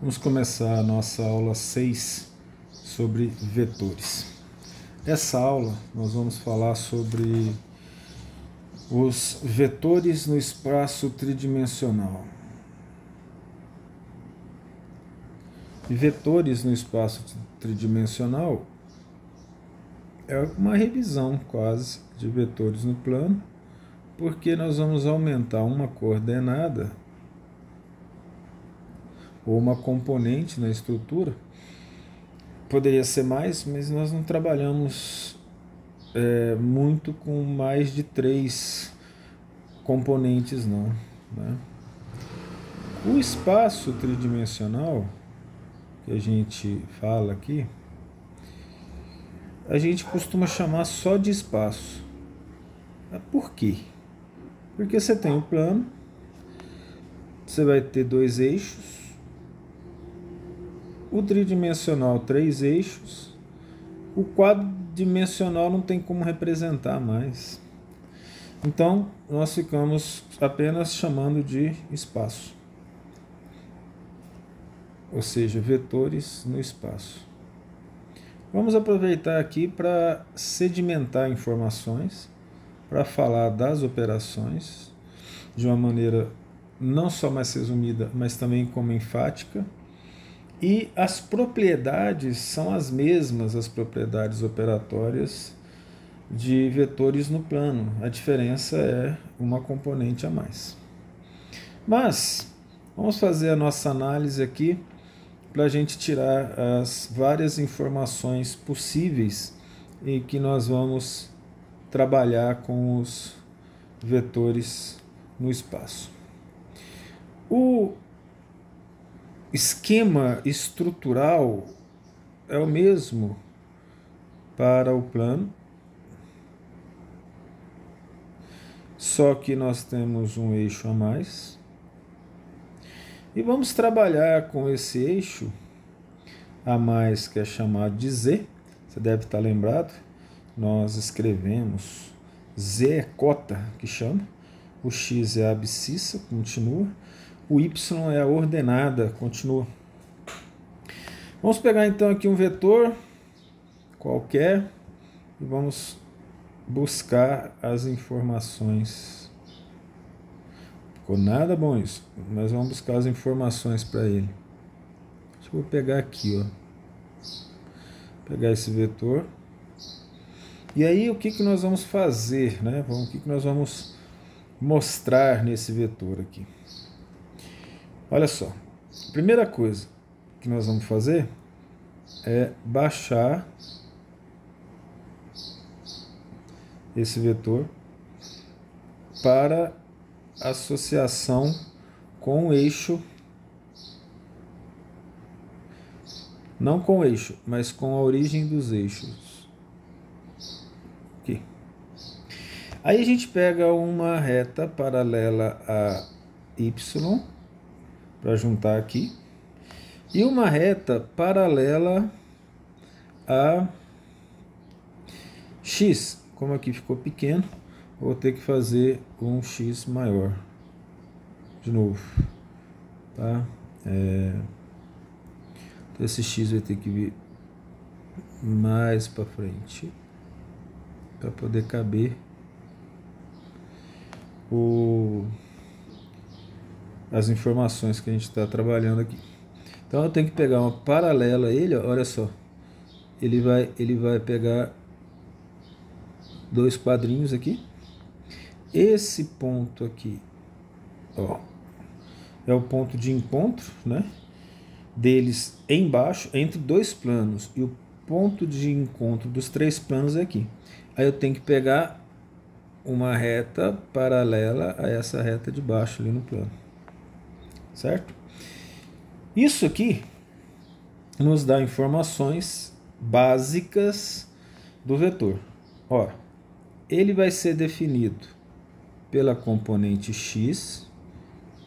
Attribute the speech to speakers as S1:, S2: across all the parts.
S1: Vamos começar a nossa aula 6 sobre vetores. Essa aula nós vamos falar sobre os vetores no espaço tridimensional. E vetores no espaço tridimensional é uma revisão quase de vetores no plano, porque nós vamos aumentar uma coordenada ou uma componente na estrutura. Poderia ser mais, mas nós não trabalhamos muito com mais de 3 componentes não, né? O espaço tridimensional que a gente fala aqui, a gente costuma chamar só de espaço. Por quê? Porque você tem um plano, você vai ter 2 eixos, o tridimensional 3 eixos, o quadridimensional não tem como representar mais. Então, nós ficamos apenas chamando de espaço, ou seja, vetores no espaço. Vamos aproveitar aqui para sedimentar informações, para falar das operações de uma maneira não só mais resumida, mas também como enfática. E as propriedades são as mesmas, as propriedades operatórias de vetores no plano. A diferença é uma componente a mais. Mas vamos fazer a nossa análise aqui para a gente tirar as várias informações possíveis em que nós vamos trabalhar com os vetores no espaço. O esquema estrutural é o mesmo para o plano, só que nós temos um eixo a mais. E vamos trabalhar com esse eixo a mais, que é chamado de Z. Você deve estar lembrado, nós escrevemos Z é cota, que chama. O X é a abscissa, continua. O Y é a ordenada, continua. Vamos pegar então aqui um vetor qualquer e vamos buscar as informações. Ficou nada bom isso, mas vamos buscar as informações para ele. Deixa eu pegar aqui, ó. Pegar esse vetor. E aí o que nós vamos fazer, né? O que nós vamos mostrar nesse vetor aqui? Olha só, a primeira coisa que nós vamos fazer é baixar esse vetor para associação com o eixo, não com o eixo, mas com a origem dos eixos. Aqui. Aí a gente pega uma reta paralela a Y, para juntar aqui, e uma reta paralela a X. Como aqui ficou pequeno, vou ter que fazer um X maior de novo, tá? Esse X vai ter que vir mais para frente para poder caber as informações que a gente está trabalhando aqui. Então eu tenho que pegar uma paralela a ele, ó, olha só, ele vai pegar 2 quadrinhos aqui. Esse ponto aqui, ó, é o ponto de encontro, né, deles embaixo, entre 2 planos, e o ponto de encontro dos 3 planos é aqui. Aí eu tenho que pegar uma reta paralela a essa reta de baixo ali no plano, certo? Isso aqui nos dá informações básicas do vetor. Ora, ele vai ser definido pela componente X,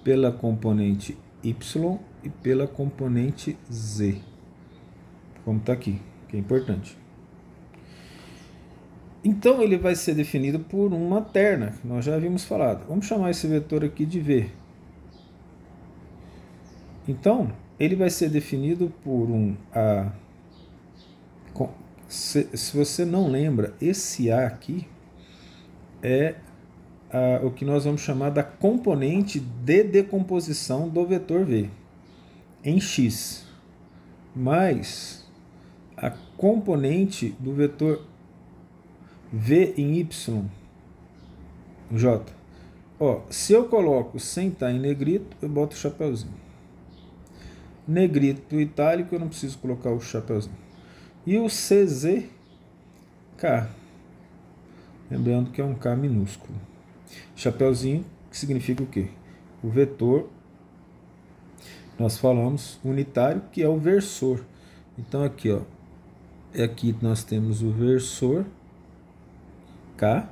S1: pela componente Y e pela componente Z, como está aqui, que é importante. Então ele vai ser definido por uma terna, que nós já havíamos falado. Vamos chamar esse vetor aqui de V. Então, ele vai ser definido por um A. Se você não lembra, esse A aqui é o que nós vamos chamar da componente de decomposição do vetor V em X, mais a componente do vetor V em Y, J. Ó, se eu coloco sem estar em negrito, eu boto o chapeuzinho. Negrito itálico, eu não preciso colocar o chapeuzinho. E o CZK, lembrando que é um K minúsculo. Chapeuzinho, que significa o quê? O vetor, nós falamos unitário, que é o versor. Então aqui, ó, aqui nós temos o versor K.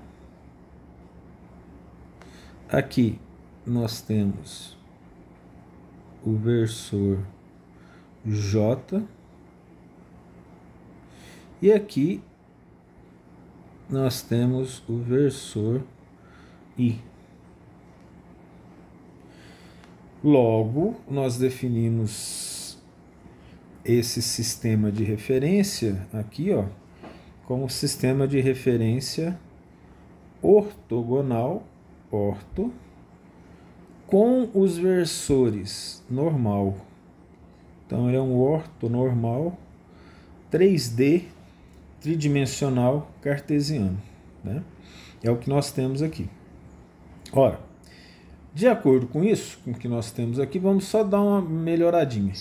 S1: Aqui nós temos o versor J. E aqui nós temos o versor I. Logo, nós definimos esse sistema de referência aqui, ó, como sistema de referência ortogonal, orto, com os versores normal. Então é um ortonormal 3D tridimensional cartesiano, né? É o que nós temos aqui. Ora, de acordo com isso, com o que nós temos aqui, vamos só dar uma melhoradinha.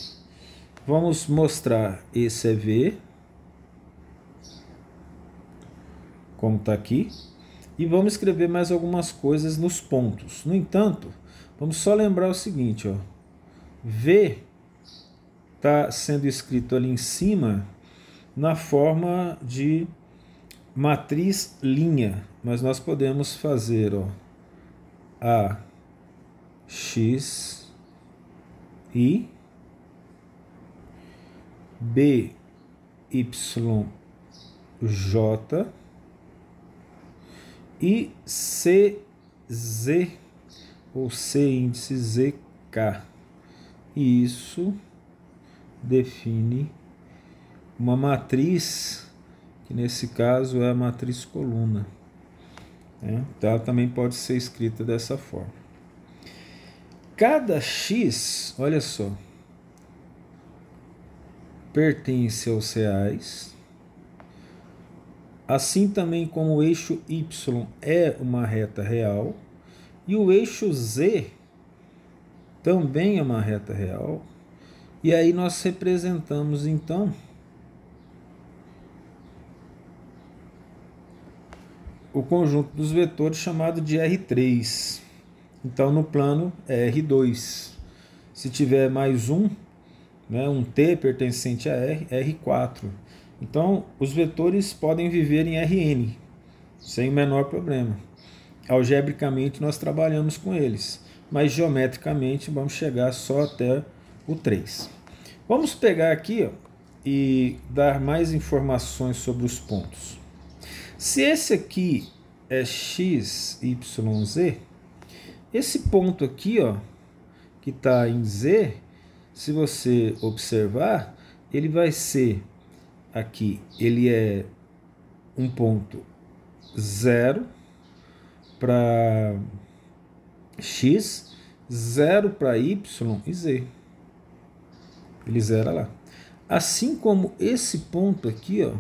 S1: Vamos mostrar esse é V, como está aqui, e vamos escrever mais algumas coisas nos pontos. No entanto, vamos só lembrar o seguinte, ó, V está sendo escrito ali em cima na forma de matriz linha, mas nós podemos fazer, ó, A, X, I, B, Y, J e C, Z, ou C índice ZK. E isso define uma matriz, que nesse caso é a matriz coluna. Então, ela também pode ser escrita dessa forma. Cada X, olha só, pertence aos reais, assim também como o eixo Y é uma reta real, e o eixo Z também é uma reta real, e aí nós representamos então o conjunto dos vetores chamado de R3. Então no plano é R2. Se tiver mais um, né, um T pertencente a R, R4. Então os vetores podem viver em Rn, sem o menor problema. Algebricamente nós trabalhamos com eles, mas geometricamente vamos chegar só até o 3. Vamos pegar aqui, ó, e dar mais informações sobre os pontos. Se esse aqui é x, y, z, esse ponto aqui, ó, que está em z, se você observar, ele vai ser aqui, ele é um ponto 0 para x, 0 para y e z. Ele zera lá. Assim como esse ponto aqui, ó,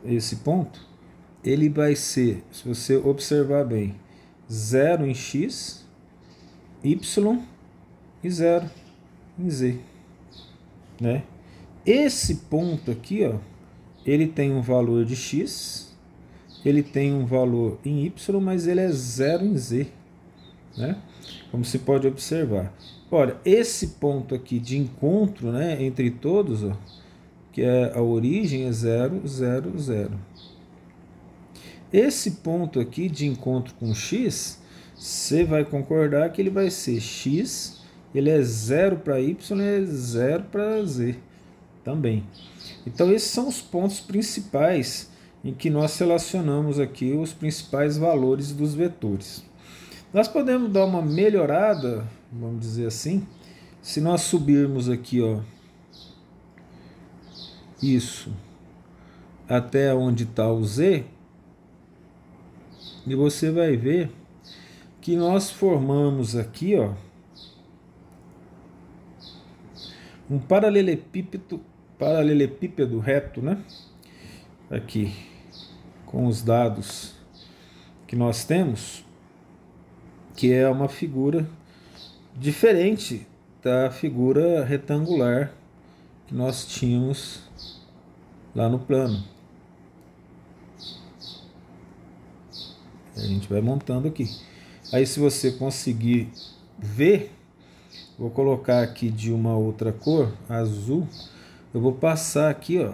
S1: esse ponto, ele vai ser, se você observar bem, 0 em x, y e 0 em z, né? Esse ponto aqui, ó, ele tem um valor de x, ele tem um valor em y, mas ele é 0 em z, né? Como se pode observar. Olha, esse ponto aqui de encontro, né, entre todos, ó, que é a origem, é 0, 0, 0. Esse ponto aqui de encontro com x, você vai concordar que ele vai ser x, ele é 0 para y, e é 0 para z também. Então esses são os pontos principais em que nós relacionamos aqui os principais valores dos vetores. Nós podemos dar uma melhorada, vamos dizer assim, se nós subirmos aqui, ó, isso, até onde está o Z, e você vai ver que nós formamos aqui, ó, um paralelepípedo reto, né? Aqui, com os dados que nós temos, que é uma figura diferente da figura retangular que nós tínhamos lá no plano. A gente vai montando aqui. Aí, se você conseguir ver, vou colocar aqui de uma outra cor, azul. Eu vou passar aqui, ó,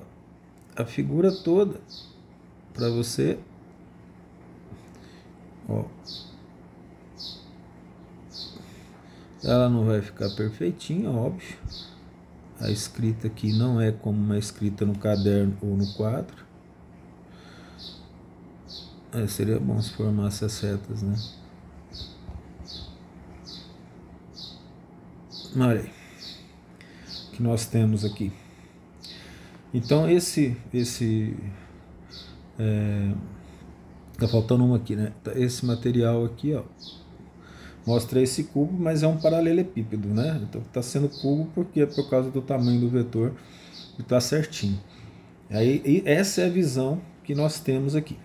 S1: a figura toda para você, ó. Ela não vai ficar perfeitinha, óbvio. A escrita aqui não é como uma escrita no caderno ou no quadro. Seria bom se formasse as setas, né? Olha aí, que nós temos aqui. Então tá faltando uma aqui, né? Esse material aqui, ó, mostra esse cubo, mas é um paralelepípedo, né? Então está sendo cubo porque é por causa do tamanho do vetor e está certinho. Aí essa é a visão que nós temos aqui.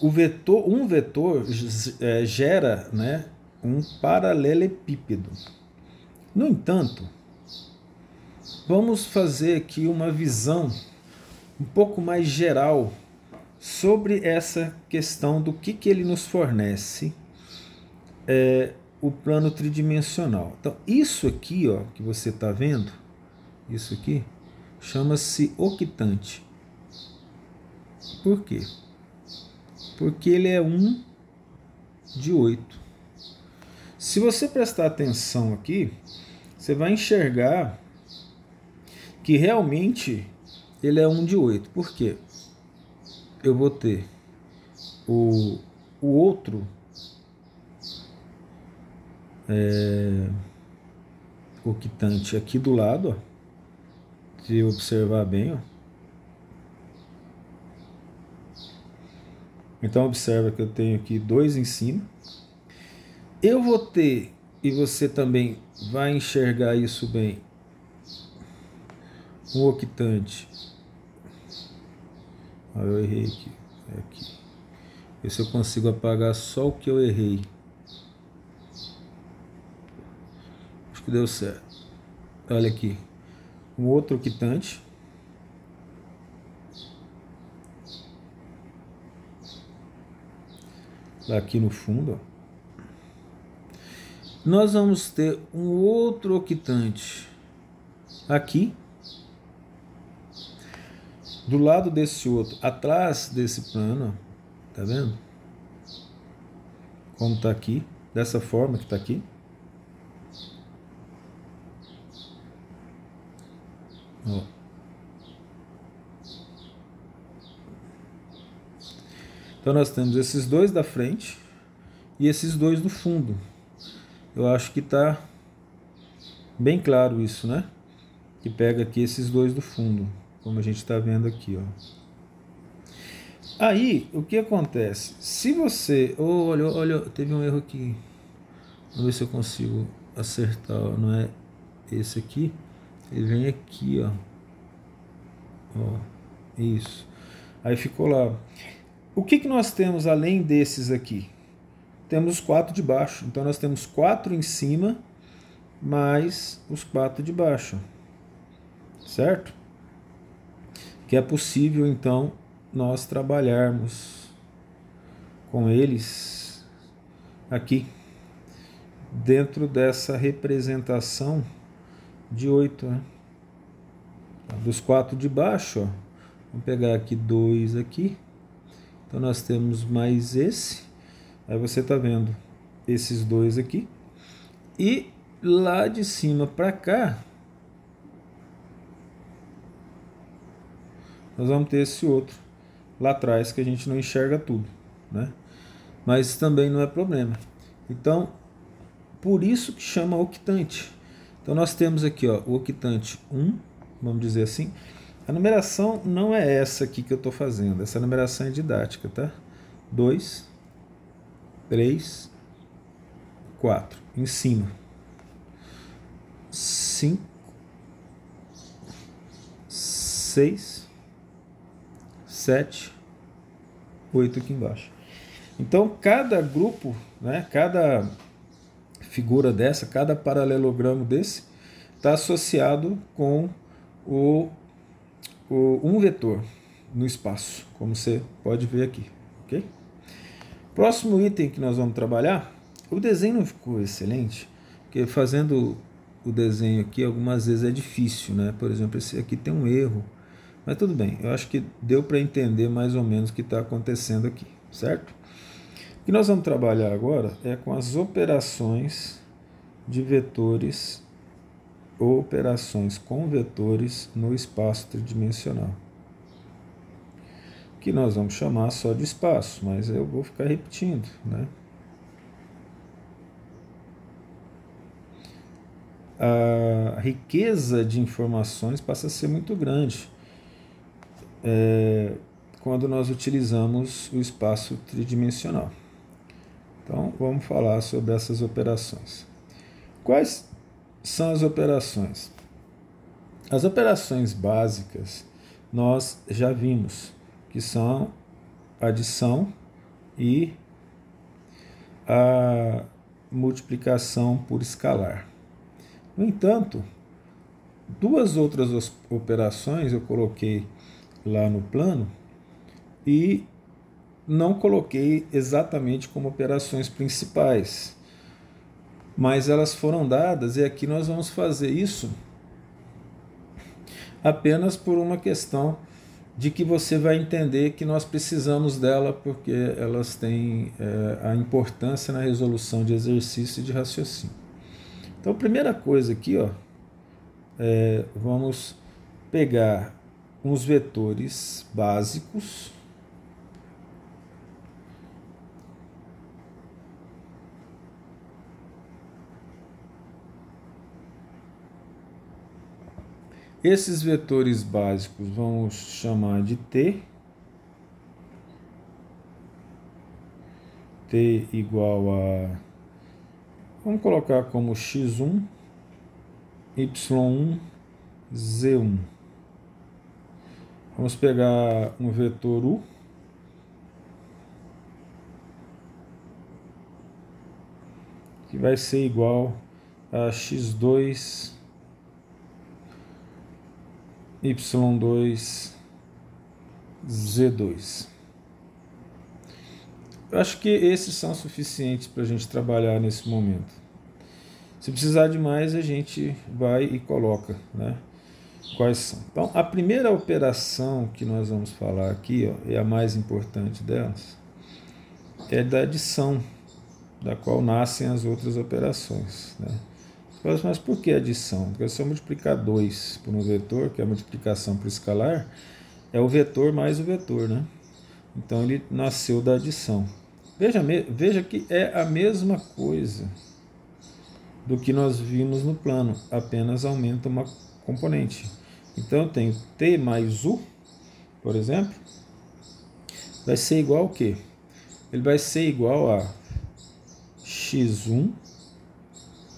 S1: Um vetor gera, né, um paralelepípedo. No entanto, vamos fazer aqui uma visão um pouco mais geral sobre essa questão do que ele nos fornece, o plano tridimensional. Então, isso aqui, ó, que você está vendo, isso aqui, chama-se octante. Por quê? Porque ele é 1 de 8. Se você prestar atenção aqui, você vai enxergar que realmente ele é 1 de 8. Por quê? Eu vou ter o outro octante aqui do lado, ó. Se eu observar bem, ó. Então observa que eu tenho aqui 2 em cima. Eu vou ter, e você também vai enxergar isso bem, um octante. Eu errei aqui. Ver se eu consigo apagar só o que eu errei. Acho que deu certo. Olha aqui. Um outro octante. Aqui no fundo, ó. Nós vamos ter um outro octante aqui, do lado desse outro, atrás desse plano, ó. Tá vendo? Como tá aqui, dessa forma que tá aqui. Ó. Então nós temos esses dois da frente e esses dois do fundo. Eu acho que está bem claro isso, né? Que pega aqui esses dois do fundo, como a gente está vendo aqui, ó. Aí, o que acontece? Se você... olha, teve um erro aqui. Vamos ver se eu consigo acertar, ó. Não é esse aqui. Ele vem aqui, ó. Ó, isso. Aí ficou lá. O que nós temos além desses aqui? Temos os 4 de baixo. Então nós temos 4 em cima, mais os 4 de baixo. Certo? Que é possível, então, nós trabalharmos com eles aqui, dentro dessa representação de 8, né? Dos 4 de baixo, ó. Vamos pegar aqui 2 aqui. Então nós temos mais esse. Aí você está vendo esses dois aqui. E lá de cima para cá, nós vamos ter esse outro lá atrás, que a gente não enxerga tudo, né? mas também não é problema. Então, por isso que chama octante. Então nós temos aqui, ó, o octante 1, vamos dizer assim. A numeração não é essa aqui que eu estou fazendo, essa numeração é didática, tá? 2, 3, 4, em cima. 5, 6, 7, 8 aqui embaixo. Então, cada grupo, né, cada figura dessa, cada paralelogramo desse, está associado com um vetor no espaço, como você pode ver aqui. Okay? Próximo item que nós vamos trabalhar, o desenho não ficou excelente, porque fazendo o desenho aqui algumas vezes é difícil, né? Por exemplo, esse aqui tem um erro, mas tudo bem, eu acho que deu para entender mais ou menos o que está acontecendo aqui, certo? O que nós vamos trabalhar agora é com as operações de vetores ou operações com vetores no espaço tridimensional, que nós vamos chamar só de espaço, mas eu vou ficar repetindo, né? A riqueza de informações passa a ser muito grande quando nós utilizamos o espaço tridimensional. Então, vamos falar sobre essas operações. Quais são as operações? As operações básicas nós já vimos, que são adição e a multiplicação por escalar. No entanto, duas outras operações eu coloquei lá no plano e não coloquei exatamente como operações principais, mas elas foram dadas e aqui nós vamos fazer isso apenas por uma questão de que você vai entender que nós precisamos dela porque elas têm a importância na resolução de exercício e de raciocínio. Então, a primeira coisa aqui, ó, vamos pegar uns vetores básicos esses vetores básicos vamos chamar de T igual a, vamos colocar como x1, y1, z1. Vamos pegar um vetor U, que vai ser igual a x2, y2, z2. Eu acho que esses são suficientes para a gente trabalhar nesse momento. Se precisar de mais, a gente vai e coloca, né? Quais são. Então, a primeira operação que nós vamos falar aqui, ó, é a mais importante delas, é da adição, da qual nascem as outras operações, né? Mas por que adição? Porque se eu multiplicar 2 por um vetor, que é a multiplicação por escalar, é o vetor mais o vetor, né? Então ele nasceu da adição. Veja que é a mesma coisa do que nós vimos no plano, apenas aumenta uma componente. Então eu tenho T mais U, por exemplo, vai ser igual ao quê? Ele vai ser igual a x1,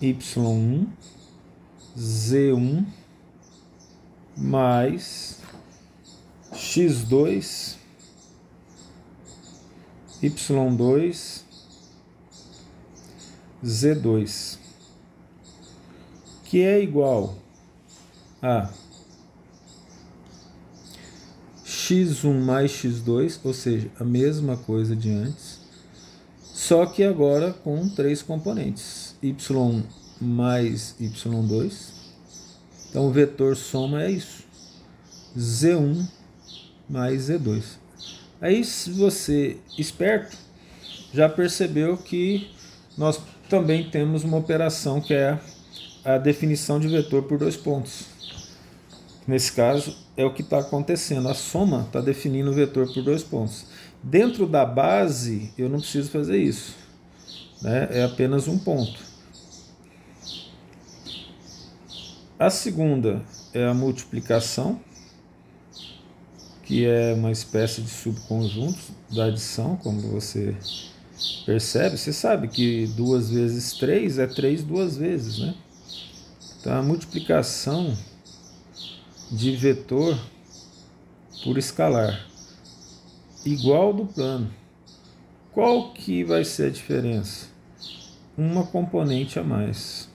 S1: y1, z1 mais x2, y2, z2, que é igual a x1 mais x2, ou seja, a mesma coisa de antes, só que agora com 3 componentes, y1 mais y2, então o vetor soma é isso, z1 mais z2. Aí, se você esperto, já percebeu que nós também temos uma operação que é a definição de vetor por 2 pontos. Nesse caso, é o que está acontecendo. A soma está definindo o vetor por 2 pontos. Dentro da base, eu não preciso fazer isso, né? É apenas um ponto. A segunda é a multiplicação, que é uma espécie de subconjunto da adição, como você percebe. Você sabe que 2 vezes 3 é 3 duas vezes, né? Então, a multiplicação de vetor por escalar igual do plano. Qual que vai ser a diferença? Uma componente a mais.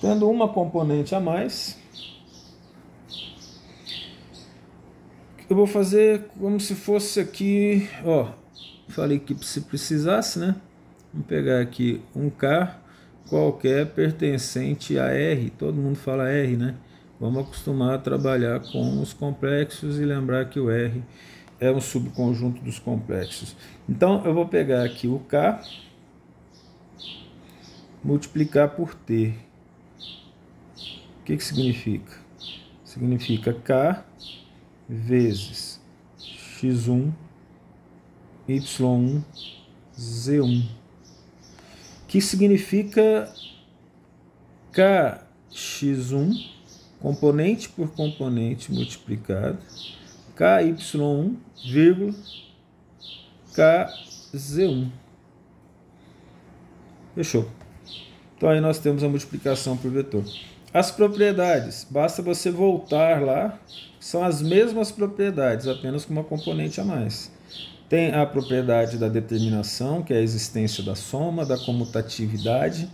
S1: Tendo uma componente a mais, eu vou fazer como se fosse aqui, ó, falei que se precisasse, né? Vamos pegar aqui um K qualquer pertencente a R, todo mundo fala R, né? Vamos acostumar a trabalhar com os complexos e lembrar que o R é um subconjunto dos complexos. Então, eu vou pegar aqui o K, multiplicar por T. O que significa? Significa K vezes x1, y1, z1. Que significa kx1, componente por componente multiplicado, ky1, vírgula, kz1. Fechou. Então aí nós temos a multiplicação por vetor. As propriedades, basta você voltar lá, são as mesmas propriedades, apenas com uma componente a mais. Tem a propriedade da determinação, que é a existência da soma, da comutatividade,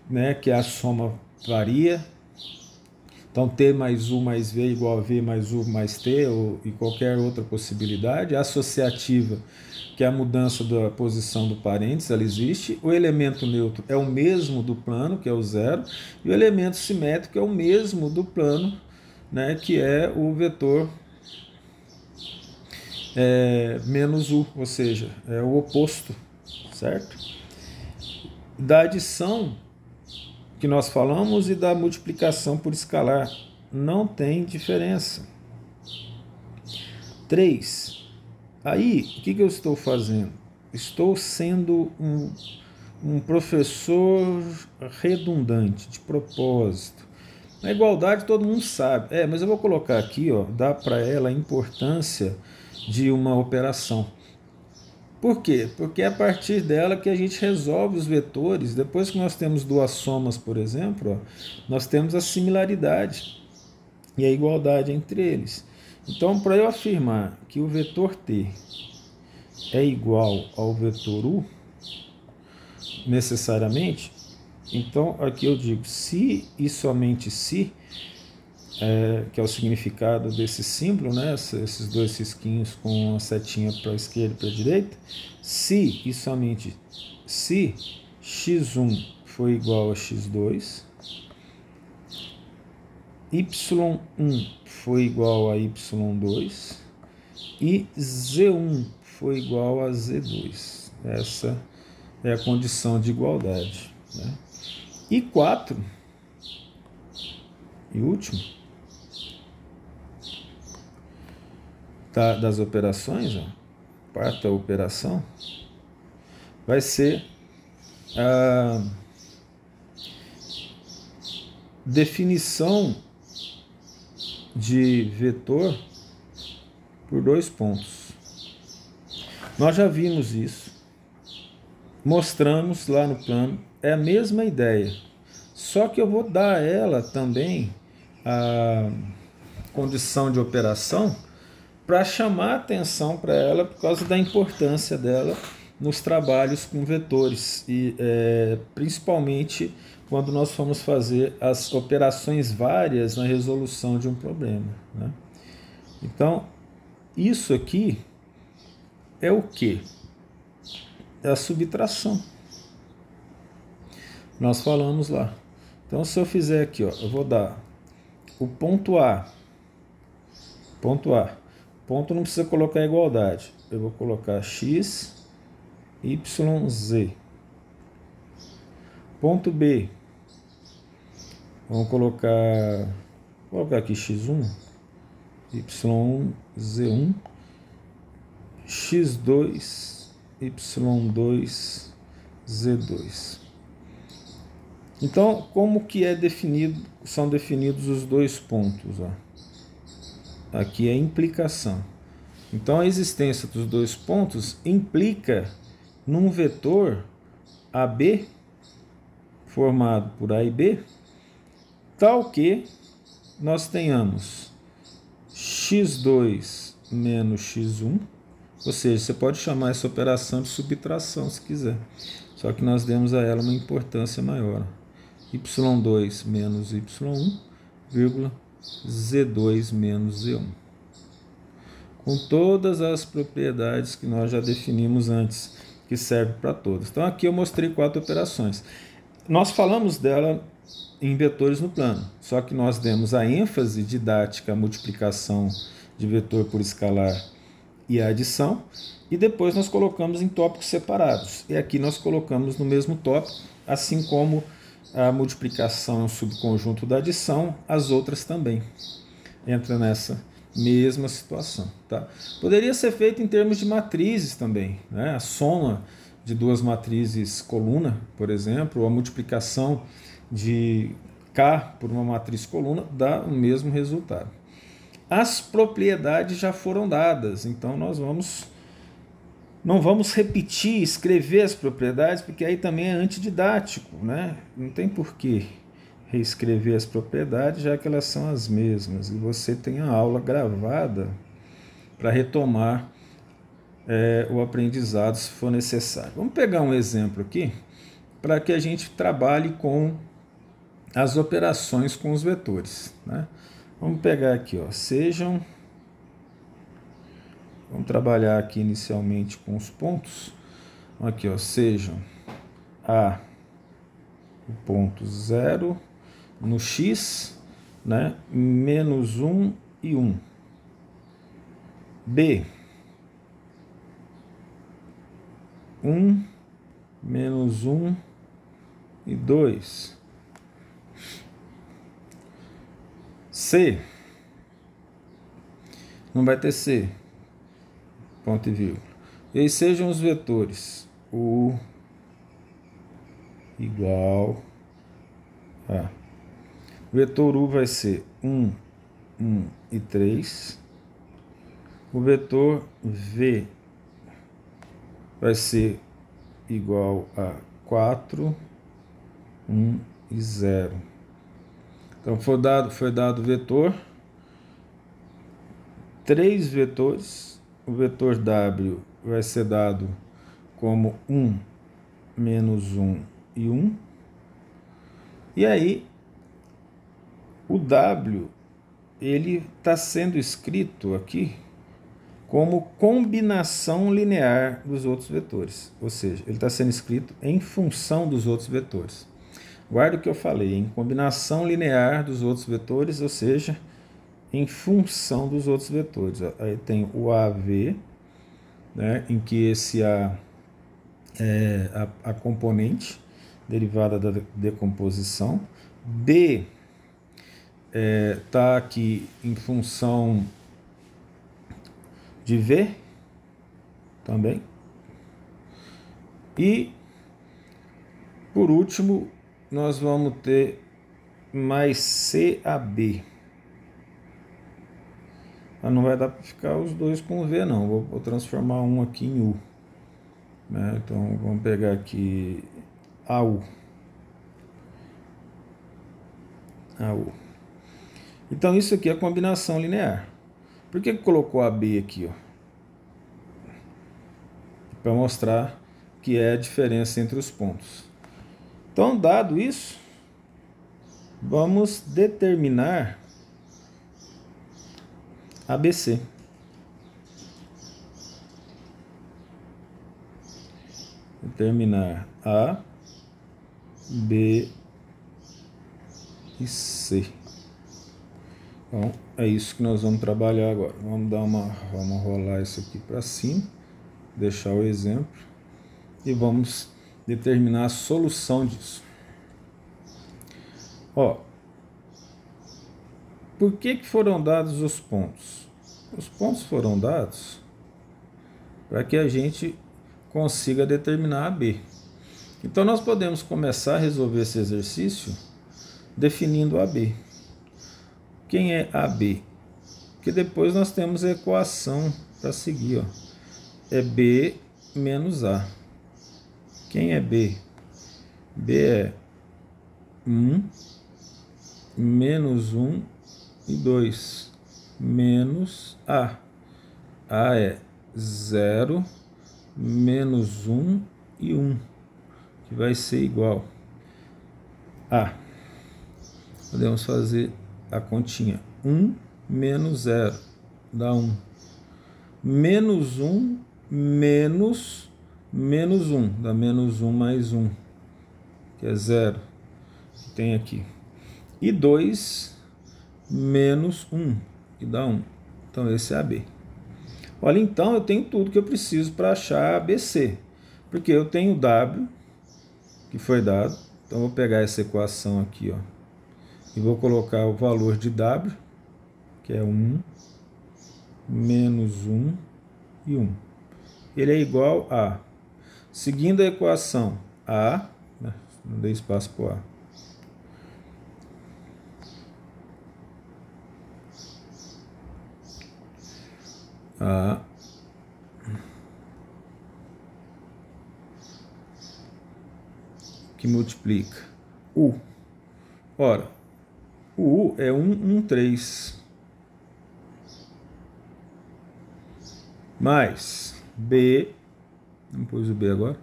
S1: né, que a soma varia. Então, T mais U mais V igual a V mais U mais T, e qualquer outra possibilidade. A associativa, que é a mudança da posição do parênteses, ela existe. O elemento neutro é o mesmo do plano, que é o zero. E o elemento simétrico é o mesmo do plano, né, que é o vetor menos U, ou seja, é o oposto, certo? Da adição que nós falamos e da multiplicação por escalar, não tem diferença. 3. Aí, o que eu estou fazendo? Estou sendo um professor redundante, de propósito. Na igualdade todo mundo sabe, mas eu vou colocar aqui, ó, dá para ela a importância de uma operação. Por quê? Porque é a partir dela que a gente resolve os vetores. Depois que nós temos duas somas, por exemplo, ó, nós temos a similaridade e a igualdade entre eles. Então, para eu afirmar que o vetor T é igual ao vetor U, necessariamente, então aqui eu digo se e somente se, que é o significado desse símbolo, né? Esses dois risquinhos com a setinha para a esquerda e para a direita. Se e somente se x1 for igual a x2, y1 for igual a y2 e z1 for igual a z2. Essa é a condição de igualdade, né? E 4, e último, das operações, ó, quarta operação, vai ser a definição de vetor por 2 pontos. Nós já vimos isso, mostramos lá no plano, é a mesma ideia, só que eu vou dar a ela também a condição de operação para chamar a atenção para ela por causa da importância dela nos trabalhos com vetores e principalmente quando nós formos fazer as operações várias na resolução de um problema, né? Então, isso aqui é o quê? É a subtração. Nós falamos lá. Então, se eu fizer aqui, ó, eu vou dar o ponto A. Ponto não precisa colocar igualdade. Eu vou colocar x, y, z. Ponto B. Vamos colocar colocar aqui x1, yz1, x2, y2, z2. Então, como que são definidos os dois pontos? Ó? Aqui é implicação. Então, a existência dos dois pontos implica num vetor AB, formado por A e B, tal que nós tenhamos x2 menos x1, ou seja, você pode chamar essa operação de subtração se quiser, só que nós demos a ela uma importância maior. y2 menos y1, vírgula, z2 menos z1. Com todas as propriedades que nós já definimos antes, que serve para todas. Então aqui eu mostrei 4 operações. Nós falamos dela em vetores no plano, só que nós demos a ênfase didática à multiplicação de vetor por escalar e a adição, e depois nós colocamos em tópicos separados. E aqui nós colocamos no mesmo tópico, assim como a multiplicação é um subconjunto da adição, as outras também entram nessa mesma situação. Tá? Poderia ser feito em termos de matrizes também, né? A soma de duas matrizes coluna, por exemplo, ou a multiplicação de K por uma matriz coluna dá o mesmo resultado. As propriedades já foram dadas, então nós não vamos repetir, escrever as propriedades, porque aí também é antididático, né? Não tem porquê reescrever as propriedades, já que elas são as mesmas, e você tem a aula gravada para retomar o aprendizado se for necessário. Vamos pegar um exemplo aqui, para que a gente trabalhe com as operações com os vetores, né? Vamos pegar aqui, ó, vamos trabalhar aqui inicialmente com os pontos. Aqui, ó, sejam A o ponto 0 no x, né, menos 1 e 1. B, 1, menos 1 e 2. C, não vai ter C, ponto e vírgula. E aí sejam os vetores U igual a. O vetor U vai ser 1, 1 e 3. O vetor V vai ser igual a 4, 1 e 0. Então foi dado o vetor, 3 vetores. O vetor W vai ser dado como 1, menos 1 e 1. E aí, o W, ele está sendo escrito aqui como combinação linear dos outros vetores. Ou seja, ele está sendo escrito em função dos outros vetores. Guarda o que eu falei, em combinação linear dos outros vetores, ou seja, em função dos outros vetores. Aí tem o AV, né, em que esse A é a componente derivada da decomposição. B está aqui em função de V também. E, por último, nós vamos ter mais CAB. Não vai dar para ficar os dois com V, não. Vou transformar um aqui em U. Né? Então, vamos pegar aqui AU. AU. Então, isso aqui é combinação linear. Por que colocou a B aqui? Para mostrar que é a diferença entre os pontos. Então, dado isso, vamos determinar ABC. Determinar A, B e C. Então, é isso que nós vamos trabalhar agora. Vamos rolar isso aqui para cima, deixar o exemplo e vamos determinar a solução disso. Ó, Por que foram dados os pontos? Os pontos foram dados para que a gente consiga determinar AB. Então, nós podemos começar a resolver esse exercício definindo AB. Quem é AB? Porque depois nós temos a equação para seguir. Ó. É B menos A. Quem é B? B é 1, menos 1 e 2, menos A. A é 0, menos 1 e 1, que vai ser igual a... Podemos fazer a continha. 1 menos 0 dá 1. Menos 1 menos 1 dá menos 1 mais 1, que é 0, que tem aqui. E 2 menos 1, que dá 1. Então, esse é AB. Olha, então, eu tenho tudo que eu preciso para achar ABC. Porque eu tenho W, que foi dado. Então, eu vou pegar essa equação aqui, ó, e vou colocar o valor de W, que é 1, menos 1 e 1. Ele é igual a... Seguindo a equação A, não dei espaço para o A. Que multiplica U. Ora, o U é 1, 1, 3. Mais B, não pus o B agora,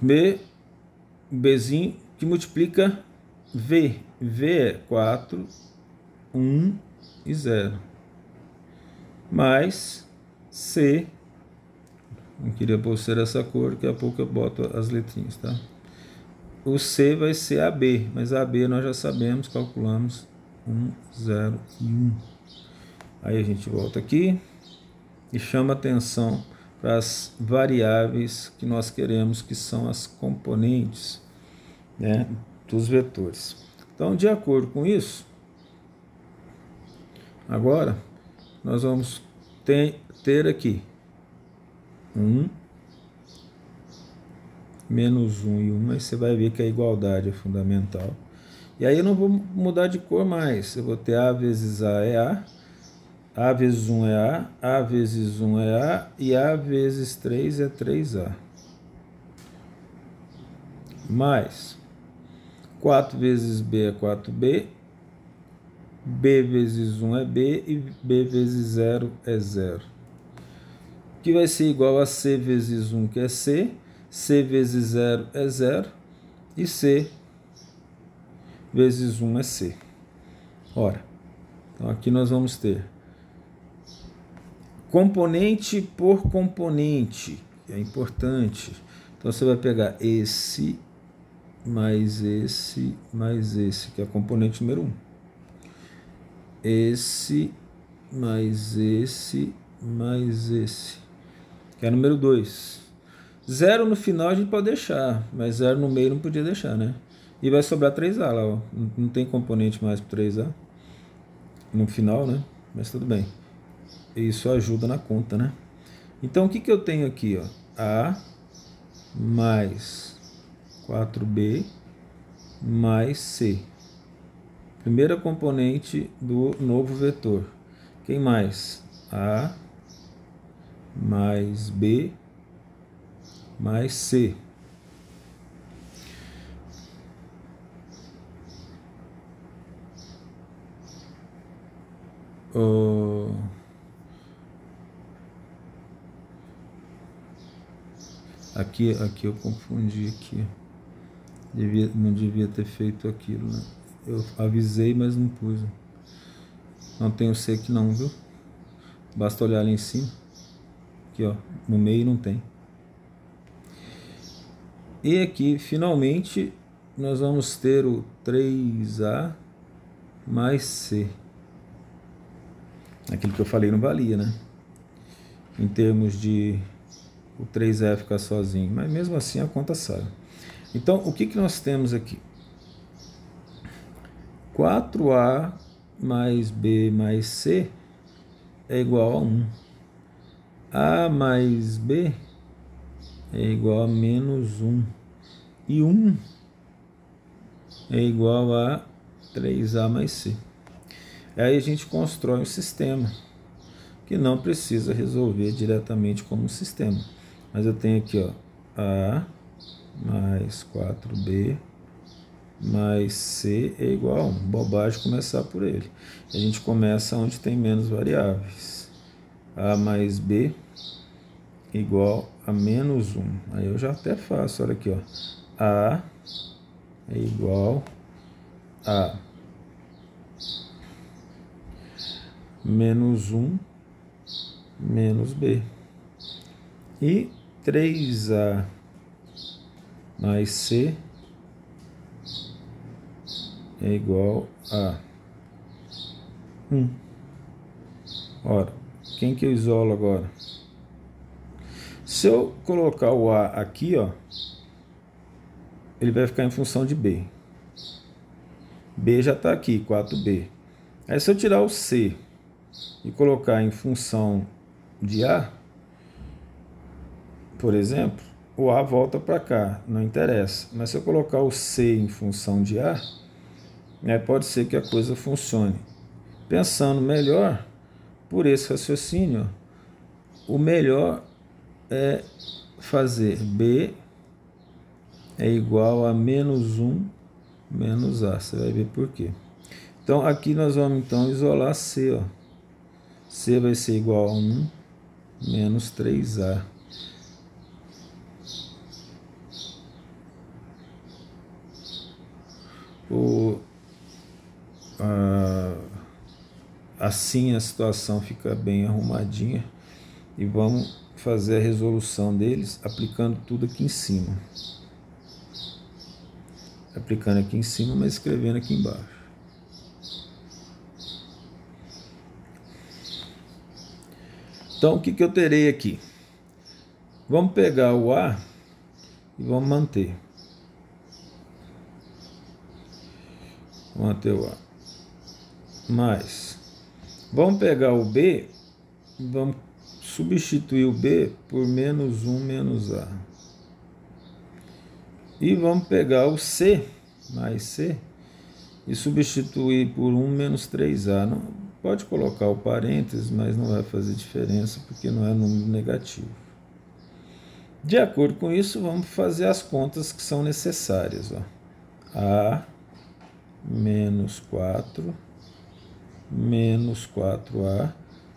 S1: B, Bzinho, que multiplica V. V é 4, 1 e 0. Mais C, não queria pôr C dessa cor, daqui a pouco eu boto as letrinhas, tá? O C vai ser AB, mas AB nós já sabemos, calculamos 1, 0 e 1. Aí a gente volta aqui e chama atenção para as variáveis que nós queremos, que são as componentes, né, dos vetores. Então, de acordo com isso, agora nós vamos ter aqui 1, menos 1 e 1, aí você vai ver que a igualdade é fundamental. E aí eu não vou mudar de cor mais, eu vou ter A vezes A é A vezes 1 é A vezes 1 é A, e A vezes 3 é 3A. Mais 4 vezes B é 4B, B vezes 1 é B, e B vezes 0 é 0. Que vai ser igual a C vezes 1, que é C, C vezes 0 é 0, e C vezes 1 é C. Ora, então aqui nós vamos ter componente por componente, que é importante. Então você vai pegar esse, mais esse, mais esse, que é a componente número 1. Esse, mais esse, mais esse, que é o número 2. 0 no final a gente pode deixar, mas 0 no meio não podia deixar, né? E vai sobrar 3A lá, ó. Não tem componente mais para 3A no final, né? Mas tudo bem. Isso ajuda na conta, né? Então, o que eu tenho aqui, ó? A mais 4B mais C. Primeira componente do novo vetor. Quem mais? A mais B mais C. Aqui eu confundi aqui. Não devia ter feito aquilo, né? Eu avisei, mas não pus. Não tem o C aqui não, viu? Basta olhar ali em cima. Aqui, ó, no meio não tem. E aqui, finalmente, nós vamos ter o 3A mais C. Aquilo que eu falei não valia, né? Em termos de o 3A ficar sozinho. Mas mesmo assim a conta sai. Então, o que nós temos aqui? 4A mais B mais C é igual a 1. A mais B é igual a menos 1. E 1 é igual a 3A mais C. Aí a gente constrói um sistema que não precisa resolver diretamente como um sistema. Mas eu tenho aqui, ó, A mais 4B mais C é igual a 1. Bobagem começar por ele. A gente começa onde tem menos variáveis. A mais B igual a menos 1. Aí eu já até faço, olha aqui, ó. A é igual a menos 1 menos B. E 3A mais C é igual a 1. Ora, quem que eu isolo agora? Se eu colocar o A aqui, ó, ele vai ficar em função de B. B já está aqui, 4B. Aí se eu tirar o C e colocar em função de A, por exemplo, o A volta para cá, não interessa. Mas se eu colocar o C em função de A, pode ser que a coisa funcione. Pensando melhor, por esse raciocínio, o melhor é fazer B é igual a menos 1 menos A. Você vai ver por quê. Então, aqui nós vamos então isolar C. Ó. C vai ser igual a 1 menos 3A. Assim a situação fica bem arrumadinha. E vamos fazer a resolução deles aplicando tudo aqui em cima. Aplicando aqui em cima, mas escrevendo aqui embaixo. Então, o que eu terei aqui? Vamos pegar o A e vamos manter. Vamos manter o A. Mas, vamos pegar o B e vamos substituir o B por menos 1 menos A. E vamos pegar o C, mais C, e substituir por 1 menos 3A. Não, pode colocar o parênteses, mas não vai fazer diferença, porque não é número negativo. De acordo com isso, vamos fazer as contas que são necessárias. Ó. A menos 4 menos 4A,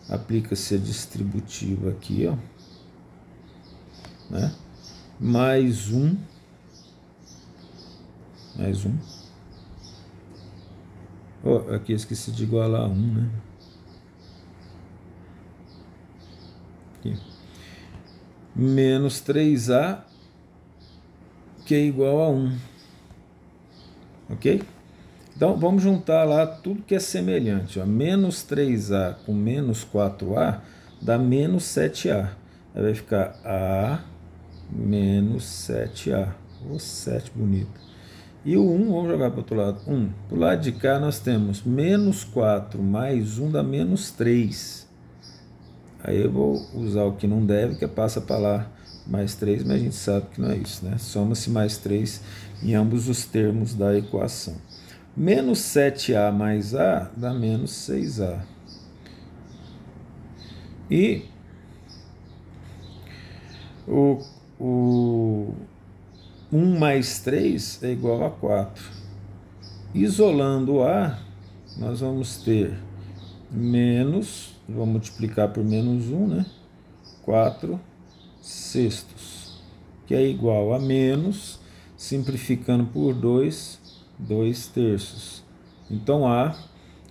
S1: aplica-se a distributiva aqui, ó, né? Mais 1, oh, aqui eu esqueci de igualar a 1, né? Aqui. Menos 3A, que é igual a 1. Ok? Então, vamos juntar lá tudo que é semelhante. Ó. Menos 3A com menos 4A dá menos 7A. Aí vai ficar A menos 7A. O 7 bonito. E o 1, vamos jogar para o outro lado. 1. Para o lado de cá nós temos menos 4 mais 1 dá menos 3. Aí eu vou usar o que não deve, que é passa para lá mais 3, mas a gente sabe que não é isso, né? Soma-se mais 3 em ambos os termos da equação. Menos 7A mais A dá menos 6A. E o 1 mais 3 é igual a 4. Isolando o A, nós vamos ter menos, vou multiplicar por menos 1, né? 4 sextos, que é igual a menos, simplificando por 2 terços. Então, A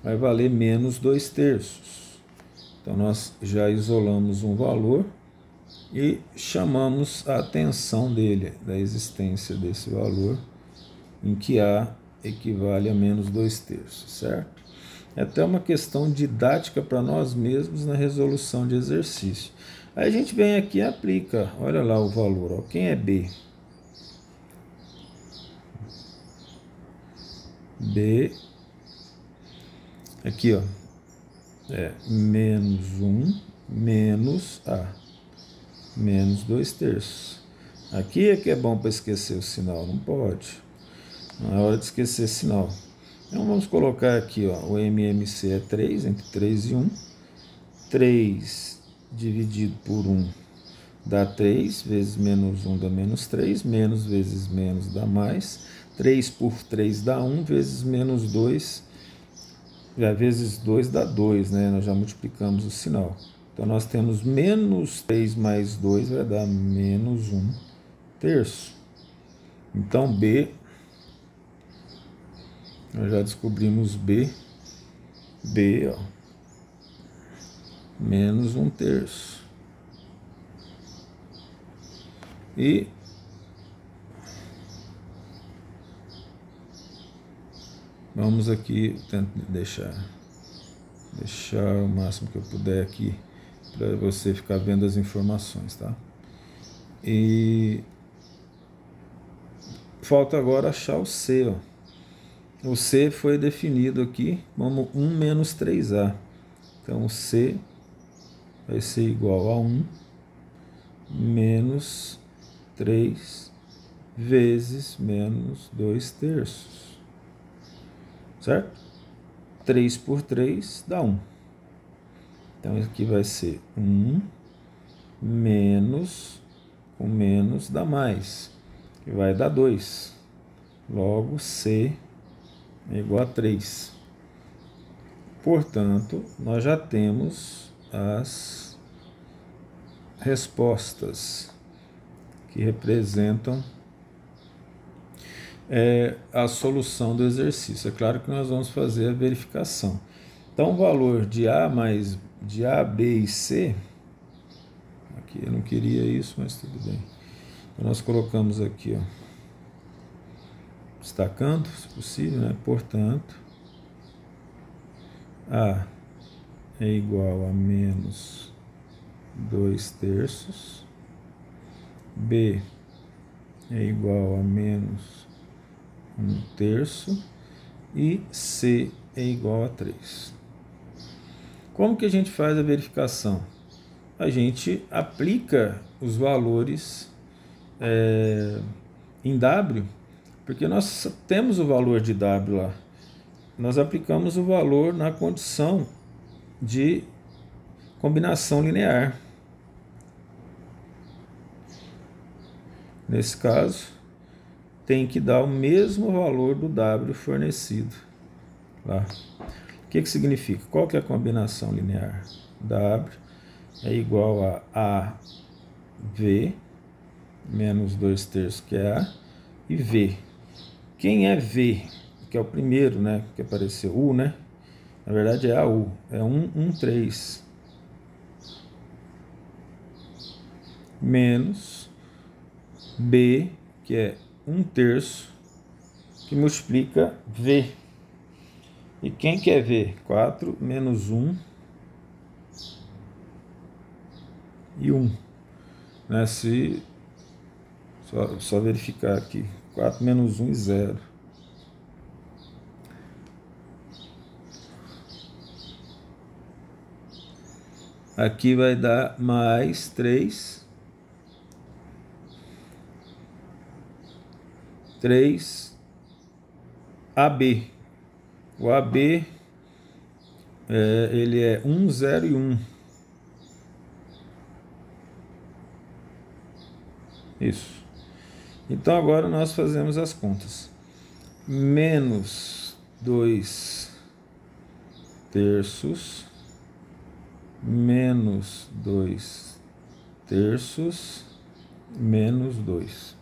S1: vai valer menos 2 terços. Então, nós já isolamos um valor e chamamos a atenção dele, da existência desse valor, em que A equivale a menos 2 terços, certo? É até uma questão didática para nós mesmos na resolução de exercício. Aí a gente vem aqui e aplica, olha lá o valor, ó. Quem é B? B Aqui, ó, menos 1 menos A, menos 2/3. Aqui é que é bom para esquecer o sinal, não pode. Não é hora de esquecer sinal. Então vamos colocar aqui, ó, o MMC é 3, entre 3 e 1. 3 dividido por 1 dá 3, vezes menos 1 dá menos 3, menos vezes menos dá mais. 3 por 3 dá 1, vezes menos 2, vezes 2 dá 2, né? Nós já multiplicamos o sinal. Então nós temos menos 3 mais 2 vai dar menos 1/3. Então B, nós já descobrimos B, ó, menos 1/3. E vamos aqui deixar o máximo que eu puder aqui para você ficar vendo as informações, tá? E falta agora achar o C, ó. O C foi definido aqui como 1 menos 3A. Então o C vai ser igual a 1 menos 3 vezes menos 2/3. Certo? 3 por 3 dá 1. Então aqui vai ser 1 menos, com menos dá mais, que vai dar 2. Logo C é igual a 3. Portanto, nós já temos as respostas que representam a solução do exercício. É claro que nós vamos fazer a verificação. Então, o valor de A mais de A, B e C, aqui eu não queria isso, mas tudo bem. Então, nós colocamos aqui, ó, destacando, se possível, né? Portanto, A é igual a menos 2/3, B é igual a menos 1/3 e C é igual a 3. Como que a gente faz a verificação? A gente aplica os valores em W, porque nós temos o valor de W lá. Nós aplicamos o valor na condição de combinação linear. Nesse caso, tem que dar o mesmo valor do W fornecido lá. O que significa? Qual que é a combinação linear? W é igual a AV menos 2/3, que é A, e V. Quem é V? Que é o primeiro, né, que apareceu, U, né? Na verdade é AU, é 1/3 menos B, que é 1/3, que multiplica V. E quem que é V? 4 menos 1 e 1. Né? Só verificar aqui. 4 menos 1 e 0. Aqui vai dar mais 3 AB. O AB ele é 1, 0 e 1. Isso. Então agora nós fazemos as contas. Menos 2/3 menos 2/3 menos 2.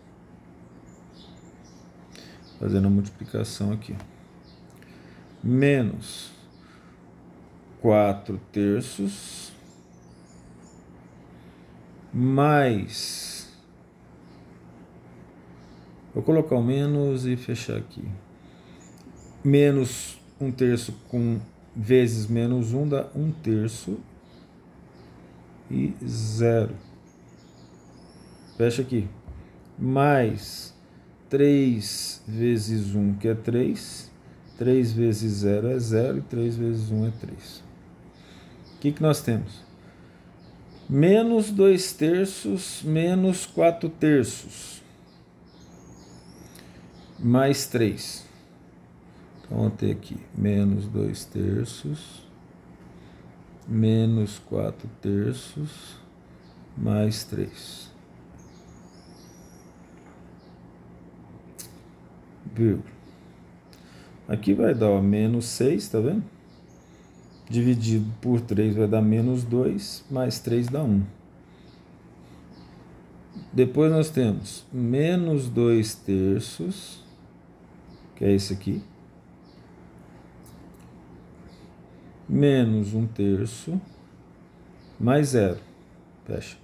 S1: Fazendo a multiplicação aqui. Menos 4/3 mais, vou colocar o menos e fechar aqui, menos 1/3 com vezes menos 1 dá 1/3 e 0. Fecha aqui. Mais 3 vezes 1, que é 3. 3 vezes 0 é 0 e 3 vezes 1 é 3. O que nós temos? Menos 2 terços menos 4 terços mais 3. Então, vamos ter aqui menos 2 terços menos 4 terços mais 3. Vírgula. Aqui vai dar, ó, menos 6, tá vendo? Dividido por 3 vai dar menos 2, mais 3 dá 1. Depois nós temos menos 2 terços, que é esse aqui, menos 1 terço, mais 0. Fecha.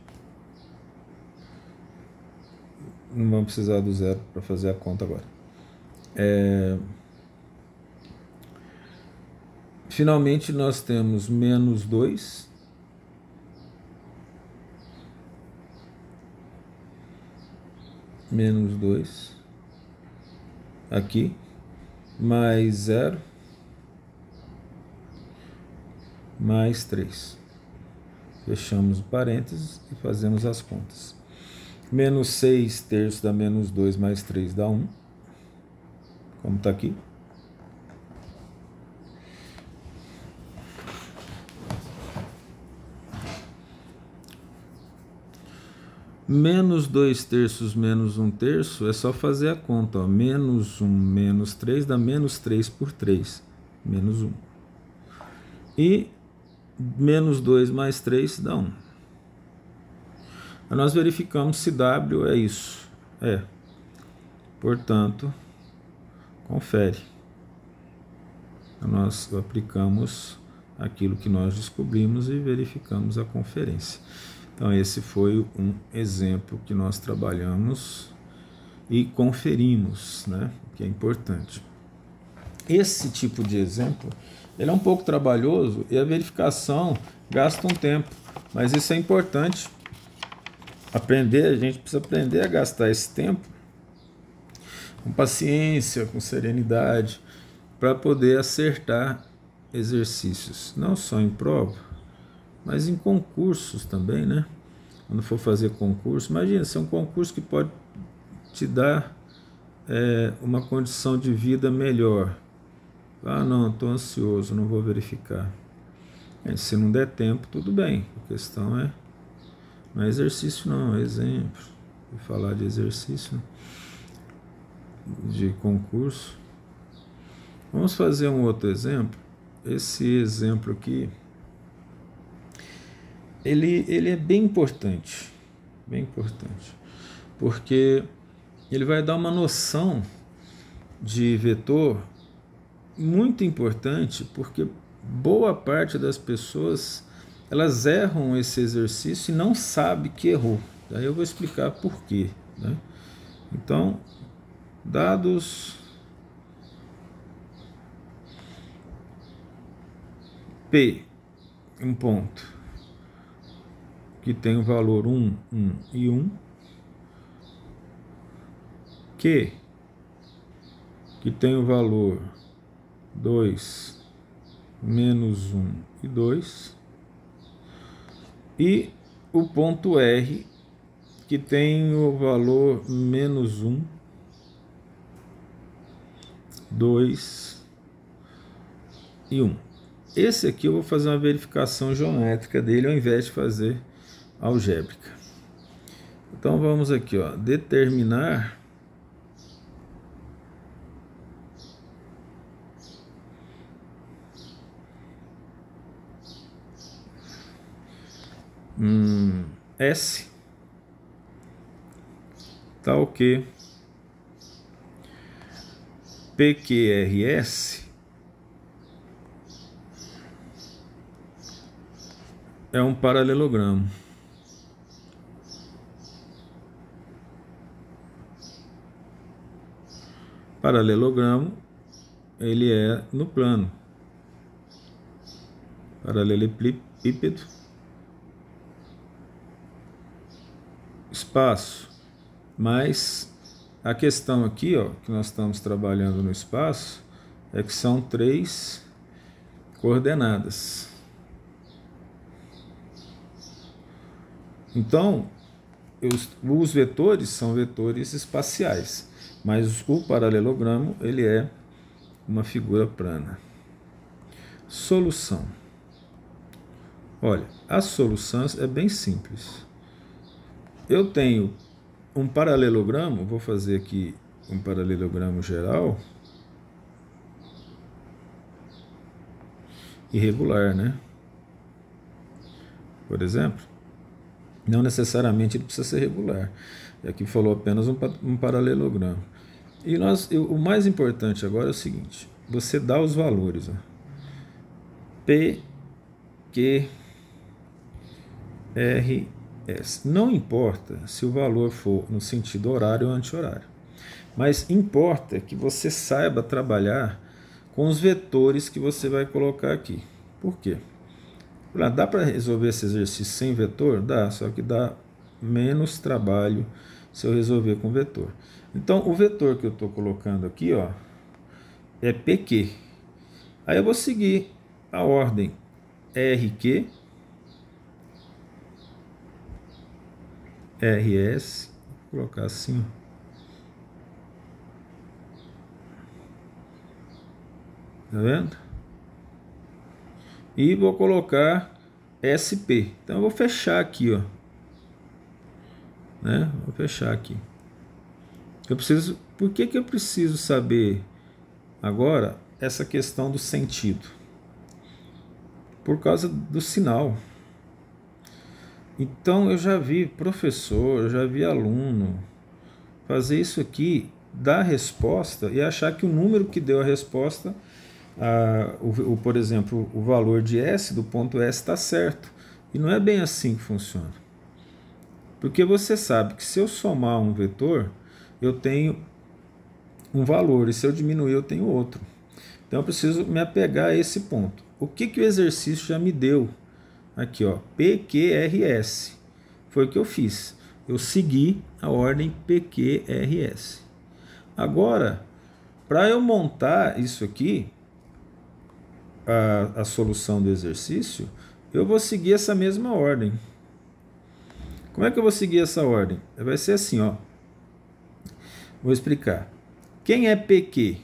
S1: Não vamos precisar do zero para fazer a conta agora. Finalmente, nós temos menos 2, menos 2, aqui, mais 0, mais 3. Fechamos o parênteses e fazemos as contas. Menos 6 terços dá menos 2, mais 3 dá 1, como está aqui. Menos 2 terços menos 1 terço é só fazer a conta, ó. Menos 1 menos 3 dá menos 3 por 3, menos 1. E menos 2 mais 3 dá 1. Aí nós verificamos se W é isso. É. Portanto, confere. Nós aplicamos aquilo que nós descobrimos e verificamos a conferência. Então, esse foi um exemplo que nós trabalhamos e conferimos, né? Que é importante. Esse tipo de exemplo, ele é um pouco trabalhoso e a verificação gasta um tempo, mas isso é importante aprender, a gente precisa aprender a gastar esse tempo com paciência, com serenidade, para poder acertar exercícios, não só em prova, mas em concursos também, né? Quando for fazer concurso, imagina, se é um concurso que pode te dar uma condição de vida melhor. Ah, não, estou ansioso, não vou verificar. Se não der tempo, tudo bem. A questão não é exercício, não, é exemplo. Vou falar de exercício, de concurso. Vamos fazer um outro exemplo. Esse exemplo aqui, ele é bem importante, porque ele vai dar uma noção de vetor muito importante, porque boa parte das pessoas, elas erram esse exercício e não sabe que errou. Daí eu vou explicar por quê, né? Então, dados P, um ponto que tem o valor 1, 1 e 1, Q, que tem o valor 2, menos 1 e 2, e o ponto R, que tem o valor menos 1, 2 e 1. Esse aqui eu vou fazer uma verificação geométrica dele ao invés de fazer algébrica. Então vamos aqui, ó, determinar S tal que PQRS é um paralelogramo. Paralelogramo, ele é no plano. Paralelepípedo, espaço. Mas a questão aqui, ó, que nós estamos trabalhando no espaço, é que são 3 coordenadas. Então, os vetores são vetores espaciais, mas o paralelogramo ele é uma figura plana. Solução. Olha, a solução é bem simples. Eu tenho um paralelogramo, vou fazer aqui um paralelogramo geral, irregular, né? Por exemplo, não necessariamente ele precisa ser regular. Aqui falou apenas um paralelogramo. E o mais importante agora é o seguinte: você dá os valores, ó. P, Q, R, S. Não importa se o valor for no sentido horário ou anti-horário, mas importa que você saiba trabalhar com os vetores que você vai colocar aqui. Por quê? Dá para resolver esse exercício sem vetor? Dá, só que dá menos trabalho se eu resolver com vetor. Então, o vetor que eu estou colocando aqui, ó, é PQ. Aí eu vou seguir a ordem RQ, RS, vou colocar assim. Tá vendo? E vou colocar SP. Então eu vou fechar aqui, ó. Né? Vou fechar aqui. Por que eu preciso saber agora essa questão do sentido? Por causa do sinal. Então eu já vi professor, eu já vi aluno fazer isso aqui, dar a resposta e achar que o número que deu a resposta, por exemplo, o valor de S do ponto S está certo. E não é bem assim que funciona. Porque você sabe que se eu somar um vetor, eu tenho um valor, e se eu diminuir, eu tenho outro. Então eu preciso me apegar a esse ponto. O que o exercício já me deu? Aqui, ó, PQRS. Foi o que eu fiz. Eu segui a ordem PQRS. Agora, para eu montar isso aqui, a solução do exercício, eu vou seguir essa mesma ordem. Como é que eu vou seguir essa ordem? Vai ser assim, ó. Vou explicar. Quem é PQ?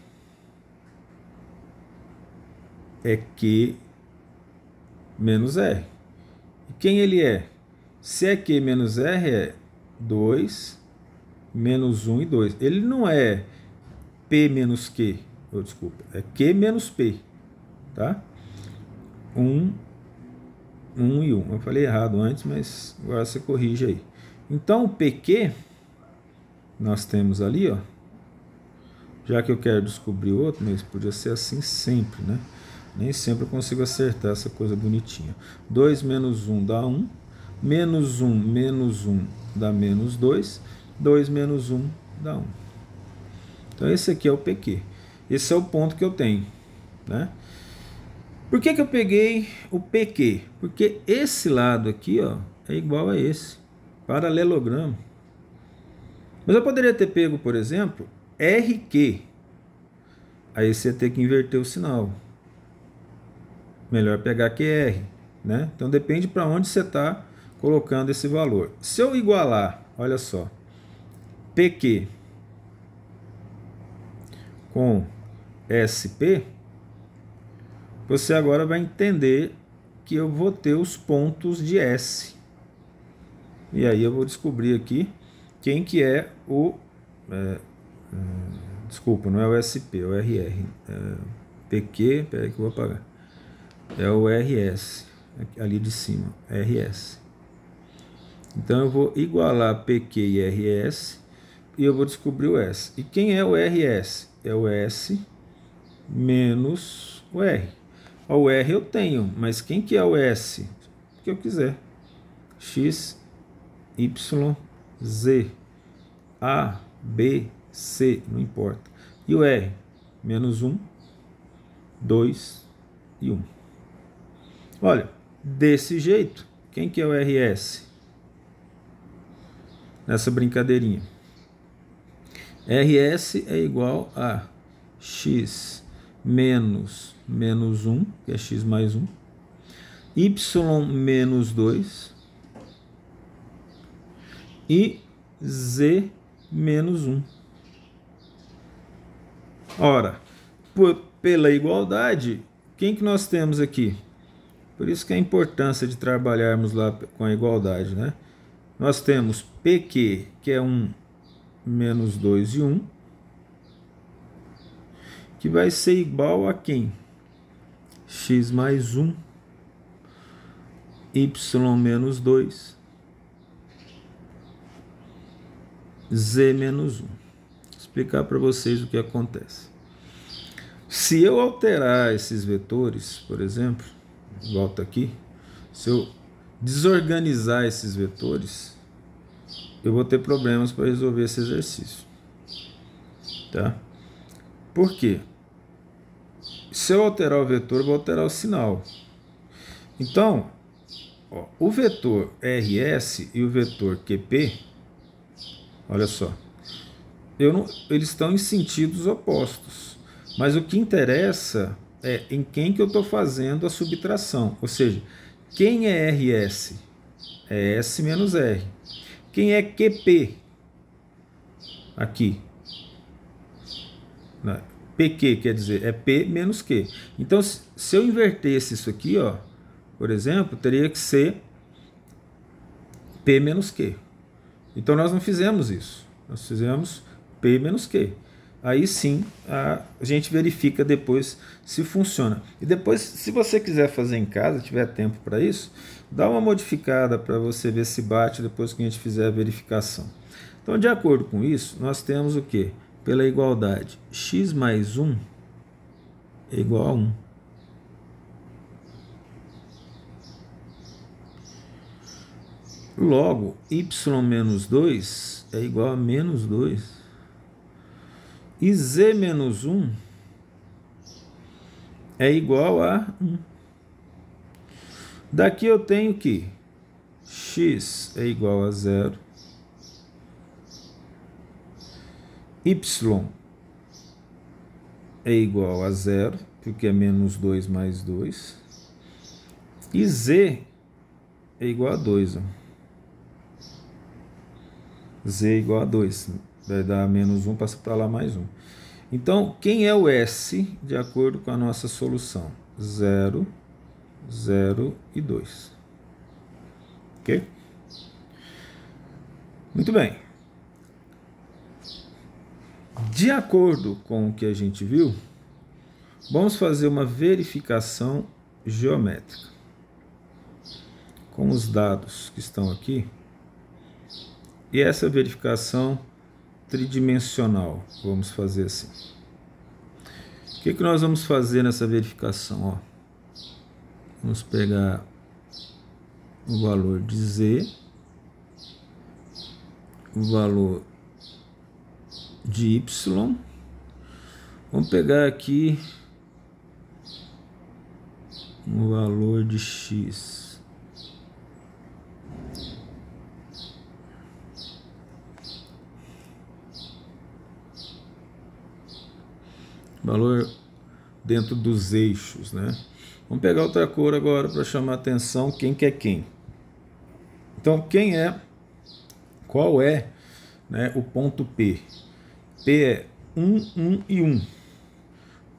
S1: É Q menos R. E quem ele é? Se é Q menos R, é 2, menos 1 e 2. Ele não é P menos Q. Oh, desculpa. É Q menos P. Tá? 1 e 1. Eu falei errado antes, mas agora você corrige aí. Então, o PQ, nós temos ali, ó. Já que eu quero descobrir outro, mas podia ser assim sempre, né? Nem sempre eu consigo acertar essa coisa bonitinha. 2 menos 1 dá 1. Menos 1 dá menos 2. 2 menos 1 dá 1. Então, esse aqui é o PQ. Esse é o ponto que eu tenho, né? Por que eu peguei o PQ? Porque esse lado aqui, ó, é igual a esse. Paralelogramo. Mas eu poderia ter pego, por exemplo, RQ. Aí você ia ter que inverter o sinal. Melhor pegar QR, né? Então depende para onde você está colocando esse valor. Se eu igualar, olha só, PQ com SP, você agora vai entender que eu vou ter os pontos de S. E aí eu vou descobrir aqui quem que é o... desculpa, não é o SP, é o RR. PQ, peraí que eu vou apagar. É o RS, ali de cima, RS. Então eu vou igualar PQ e RS e eu vou descobrir o S. E quem é o RS? É o S menos o R. O R eu tenho, mas quem que é o S? O que eu quiser. X, Y, Z, A, B, C, não importa. E o R? Menos 1, 2 e 1. Olha, desse jeito, quem que é o RS? Nessa brincadeirinha. RS é igual a X menos menos 1, que é x mais 1, y menos 2 e z menos 1. Ora, pela igualdade, quem que nós temos aqui? Por isso que a importância de trabalharmos lá com a igualdade, né? Nós temos PQ, que é 1 menos 2 e 1, que vai ser igual a quem? X mais 1, y menos 2, z menos 1. Vou explicar para vocês o que acontece. Se eu alterar esses vetores, por exemplo, volta aqui, se eu desorganizar esses vetores, eu vou ter problemas para resolver esse exercício. Tá? Por quê? Se eu alterar o vetor, eu vou alterar o sinal. Então, ó, o vetor RS e o vetor QP, olha só, eles estão em sentidos opostos. Mas o que interessa é em quem que eu estou fazendo a subtração. Ou seja, quem é RS? É S menos R. Quem é QP? Aqui. PQ quer dizer, é P menos Q. Então, se eu invertesse isso aqui, ó, por exemplo, teria que ser P menos Q. Então, nós não fizemos isso. Nós fizemos P menos Q. Aí sim, a gente verifica depois se funciona. E depois, se você quiser fazer em casa, tiver tempo para isso, dá uma modificada para você ver se bate depois que a gente fizer a verificação. Então, de acordo com isso, nós temos o quê? Pela igualdade, x mais 1 é igual a 1. Logo, y menos 2 é igual a menos 2. E z menos 1 é igual a 1. Daqui eu tenho que x é igual a 0. Y é igual a 0, porque é menos 2 mais 2. E z é igual a 2. Ó. Z é igual a 2. Vai dar menos 1, passa para lá mais 1. Então, quem é o S de acordo com a nossa solução? 0, 0 e 2. Ok? Muito bem. De acordo com o que a gente viu, vamos fazer uma verificação geométrica. Com os dados que estão aqui. E essa verificação tridimensional, vamos fazer assim. O que nós vamos fazer nessa verificação? Ó, vamos pegar o valor de Z, o valor de Y, vamos pegar aqui o valor de X. Valor dentro dos eixos, né? Vamos pegar outra cor agora para chamar a atenção quem que é quem. Então, qual é, né, o ponto P? P é 1, 1 e 1.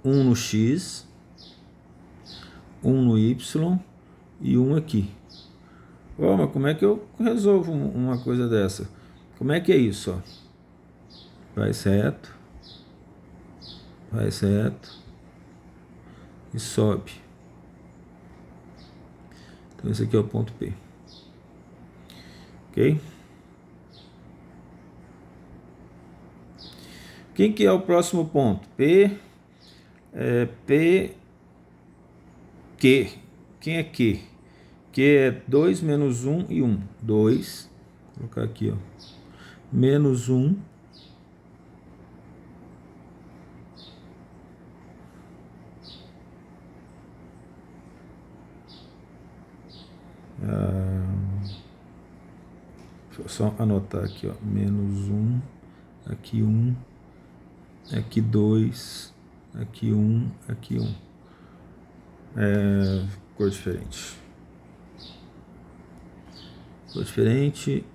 S1: 1 no X, 1 no Y e 1 aqui. Oh, mas como é que eu resolvo uma coisa dessa? Como é que é isso? Ó? Vai reto e sobe. Então esse aqui é o ponto P. Ok? Quem que é o próximo ponto? P, Q. Quem é Q? Q é 2 menos 1 e 1. 2, vou colocar aqui, ó, menos 1. Deixa eu só anotar aqui, ó, menos 1, aqui 1, aqui 2 aqui 1, aqui 1. Cor diferente. Cor diferente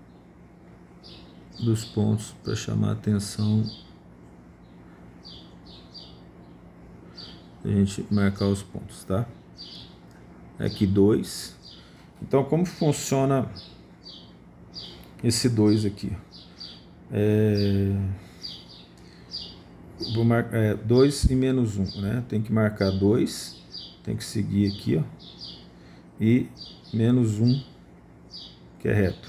S1: dos pontos para chamar a atenção. A gente marcar os pontos, tá? Aqui 2. Então, como funciona esse 2 aqui? Vou marcar 2 e menos 1, né? Tem que marcar 2, tem que seguir aqui, ó, e menos 1, que é reto.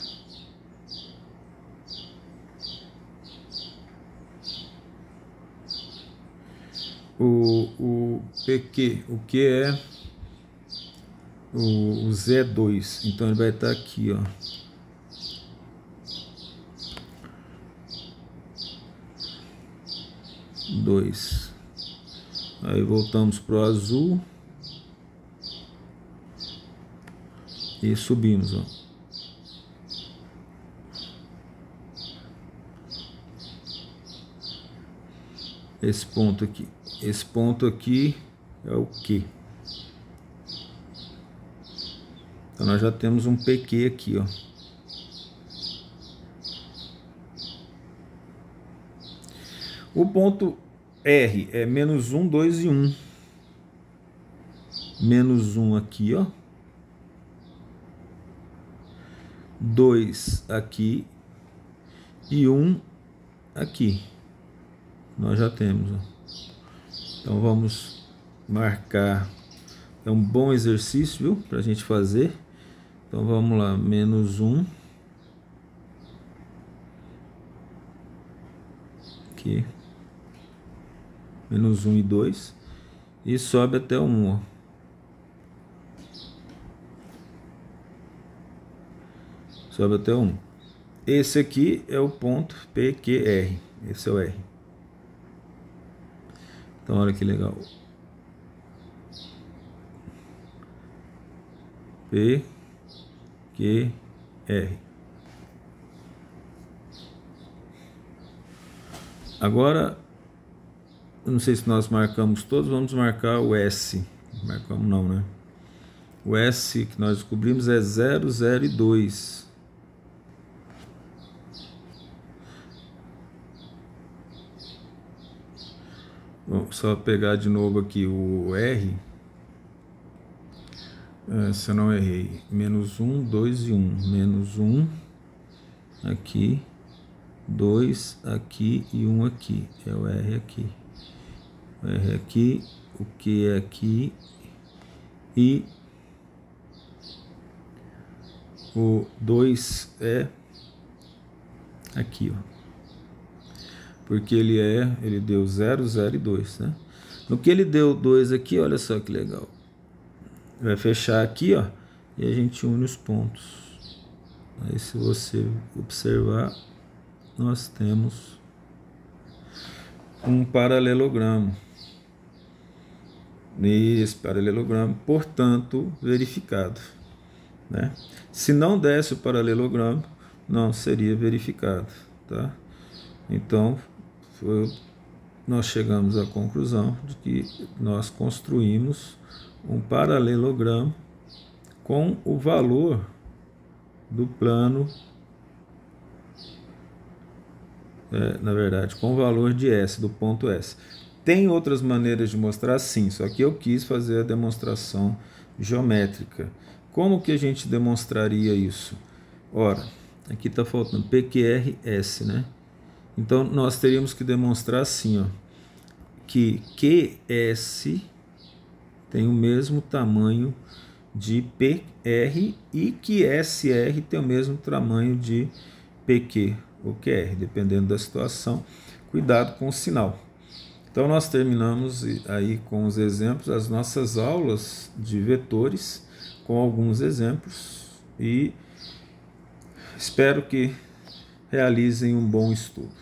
S1: O PQ, o que é o Z2, então ele vai estar aqui, ó. Dois. Aí voltamos para o azul e subimos, ó. Esse ponto aqui é o Q. Então nós já temos um PQ aqui, ó. O ponto R é menos 1, 2 e 1. Menos 1 aqui, ó. 2 aqui e 1 aqui. Nós já temos, ó. Então vamos marcar. É um bom exercício, viu, para a gente fazer. Então vamos lá, menos 1 aqui, menos 1 e 2, e sobe até o 1, ó. Sobe até o 1. Esse aqui é o ponto PQR. Esse é o R. Então olha que legal. PQR. Agora, eu não sei se nós marcamos todos, vamos marcar o S. Marcamos não, né? O S que nós descobrimos é 0, 0 e 2. Vou só pegar de novo aqui o R. Se eu não errei, menos 1, 2 e 1. Menos 1 aqui, 2 aqui e 1 aqui. É o R aqui. O R aqui, o Q é aqui e o 2 é aqui, ó. Porque ele deu 0, 0 e 2, né? No que ele deu 2 aqui, olha só que legal. Vai fechar aqui, ó, e a gente une os pontos. Aí se você observar, nós temos um paralelogramo. E esse paralelogramo, portanto, verificado, né? Se não desse o paralelogramo, não seria verificado, tá? Então, nós chegamos à conclusão de que nós construímos um paralelogramo com o valor do plano, na verdade, com o valor de S, do ponto S. Tem outras maneiras de mostrar, sim, só que eu quis fazer a demonstração geométrica. Como que a gente demonstraria isso? Ora, aqui está faltando PQRS, né? Então, nós teríamos que demonstrar assim, ó, que QS tem o mesmo tamanho de PR e que SR tem o mesmo tamanho de PQ ou QR, dependendo da situação. Cuidado com o sinal. Então, nós terminamos aí com os exemplos, as nossas aulas de vetores, com alguns exemplos, e espero que realizem um bom estudo.